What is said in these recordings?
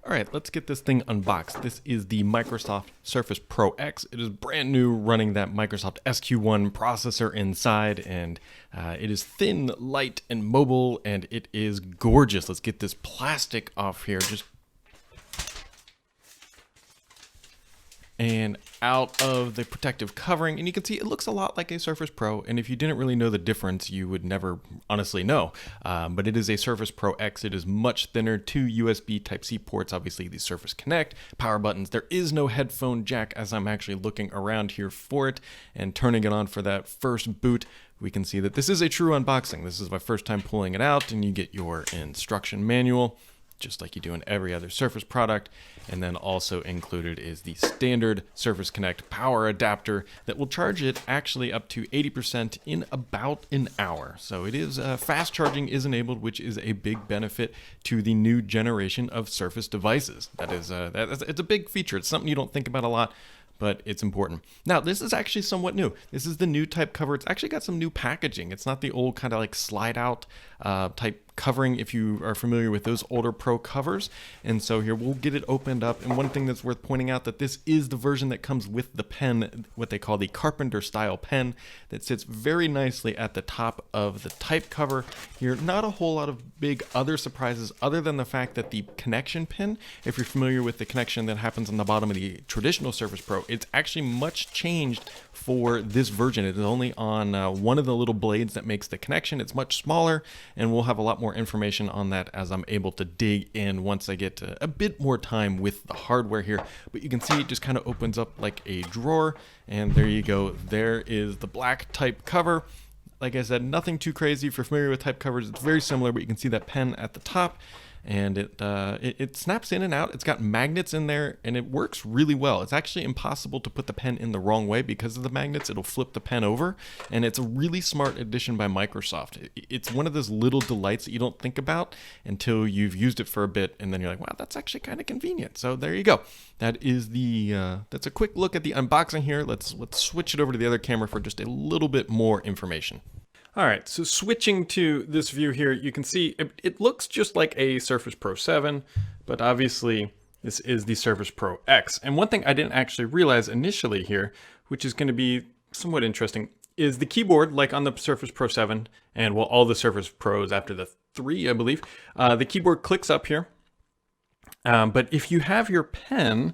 All right, let's get this thing unboxed. This is the Microsoft Surface Pro X. It is brand new, running that Microsoft SQ1 processor inside, and it is thin, light, and mobile, and it is gorgeous. Let's get this plastic off here. And out of the protective covering, and you can see it looks a lot like a Surface Pro, and if you didn't really know the difference, you would never honestly know. But it is a Surface Pro X. It is much thinner, 2 USB Type-C ports, obviously the Surface Connect, power buttons. There is no headphone jack as I'm actually looking around here for it, and turning it on for that first boot, we can see that this is a true unboxing. This is my first time pulling it out, and you get your instruction manual, just like you do in every other Surface product. And then also included is the standard Surface Connect power adapter that will charge it actually up to 80% in about an hour. So it is fast charging is enabled, which is a big benefit to the new generation of Surface devices. It's a big feature. It's something you don't think about a lot, but it's important. Now, this is actually somewhat new. This is the new type cover. It's actually got some new packaging. It's not the old kind of like slide out type covering if you are familiar with those older Pro covers. And so here we'll get it opened up. And one thing that's worth pointing out that this is the version that comes with the pen, what they call the Carpenter style pen, that sits very nicely at the top of the type cover here. Not a whole lot of big other surprises other than the fact that the connection pin, if you're familiar with the connection that happens on the bottom of the traditional Surface Pro, it's actually much changed for this version. It is only on one of the little blades that makes the connection. It's much smaller, and we'll have a lot more information on that as I'm able to dig in once I get a bit more time with the hardware here. But you can see it just kind of opens up like a drawer, and there you go. There is the black type cover. Like I said, nothing too crazy. If you're familiar with type covers, it's very similar, but you can see that pen at the top, and it snaps in and out. It's got magnets in there, and it works really well. It's actually impossible to put the pen in the wrong way because of the magnets. It'll flip the pen over, and it's a really smart addition by Microsoft. It's one of those little delights that you don't think about until you've used it for a bit, and then you're like, wow, that's actually kind of convenient. So there you go. That is that's a quick look at the unboxing here. Let's switch it over to the other camera for just a little bit more information. All right, so switching to this view here, you can see it looks just like a Surface Pro 7, but obviously this is the Surface Pro X. And one thing I didn't actually realize initially here, which is going to be somewhat interesting, is the keyboard, like on the Surface Pro 7, and well, all the Surface Pros after the 3, I believe, the keyboard clicks up here. But if you have your pen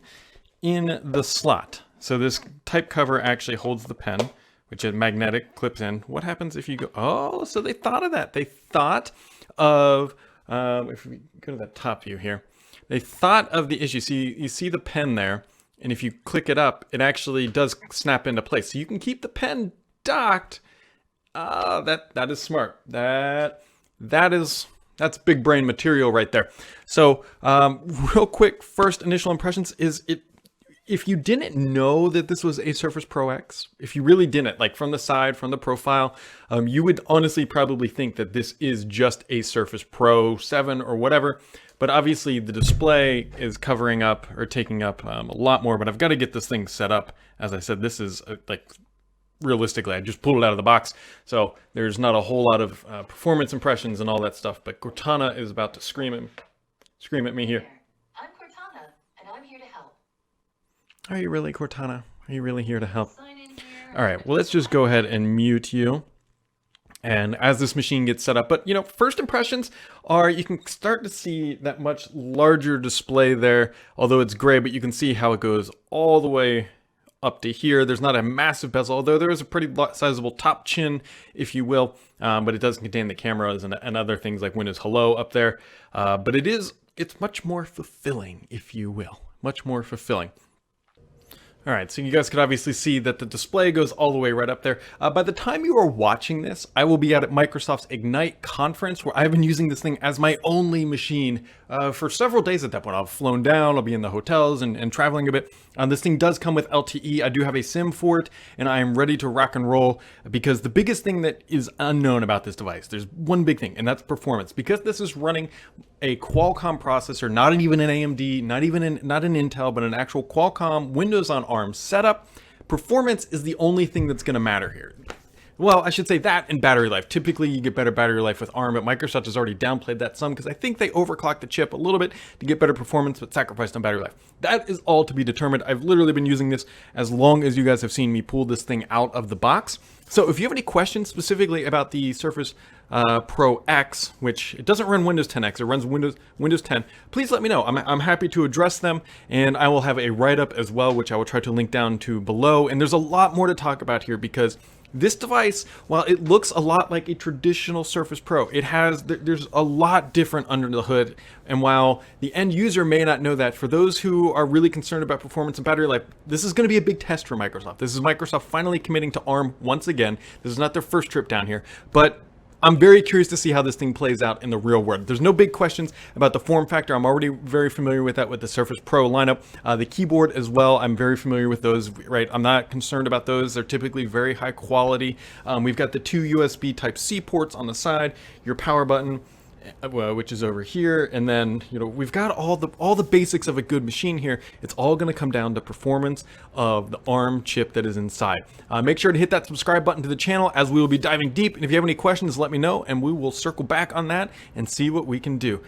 in the slot, so this type cover actually holds the pen, which is magnetic, clips in. What happens if you go, oh, so they thought of that. They thought of, if we go to the top view here, they thought of the issue. So you see the pen there, and if you click it up, it actually does snap into place. So you can keep the pen docked. That is smart. That's big brain material right there. So real quick, first initial impressions is if you didn't know that this was a Surface Pro X, if you really didn't, like from the side, from the profile, you would honestly probably think that this is just a Surface Pro 7 or whatever. But obviously the display is covering up or taking up a lot more, but I've got to get this thing set up. As I said, this is like, realistically, I just pulled it out of the box. So there's not a whole lot of performance impressions and all that stuff, but Cortana is about to scream at me here. I'm Cortana, and I'm here to help. Are you really, Cortana? Are you really here to help? All right, well, let's just go ahead and mute you. And as this machine gets set up, but first impressions are you can start to see that much larger display there, although it's gray, but you can see how it goes all the way up to here. There's not a massive bezel, although there is a pretty sizable top chin, if you will, but it does contain the cameras and other things like Windows Hello up there. But it's much more fulfilling, if you will, much more fulfilling. All right, so you guys could obviously see that the display goes all the way right up there. By the time you are watching this, I will be at Microsoft's Ignite conference, where I've been using this thing as my only machine for several days at that point. I've flown down, I'll be in the hotels and traveling a bit. This thing does come with LTE. I do have a SIM for it, and I am ready to rock and roll, because the biggest thing that is unknown about this device, there's one big thing, and that's performance. Because this is running a Qualcomm processor, not even an AMD, not an Intel, but an actual Qualcomm Windows on ARM setup, performance is the only thing that's going to matter here. Well, I should say that and battery life. Typically, you get better battery life with ARM, but Microsoft has already downplayed that some because I think they overclocked the chip a little bit to get better performance, but sacrificed on battery life. That is all to be determined. I've literally been using this as long as you guys have seen me pull this thing out of the box. So if you have any questions specifically about the Surface Pro X, which it doesn't run Windows 10 X, it runs Windows 10, please let me know. I'm happy to address them, and I will have a write-up as well, which I will try to link down to below. And there's a lot more to talk about here because this device, while it looks a lot like a traditional Surface Pro, there's a lot different under the hood. And while the end user may not know that, for those who are really concerned about performance and battery life, this is going to be a big test for Microsoft. This is Microsoft finally committing to ARM once again. This is not their first trip down here, but I'm very curious to see how this thing plays out in the real world. There's no big questions about the form factor. I'm already very familiar with that with the Surface Pro lineup. The keyboard as well, I'm very familiar with those, right? I'm not concerned about those. They're typically very high quality. We've got the 2 USB Type-C ports on the side, your power button, which is over here, and then we've got all the basics of a good machine here. It's all going to come down to performance of the ARM chip that is inside. Make sure to hit that subscribe button to the channel as we will be diving deep. And if you have any questions, let me know, and we will circle back on that and see what we can do.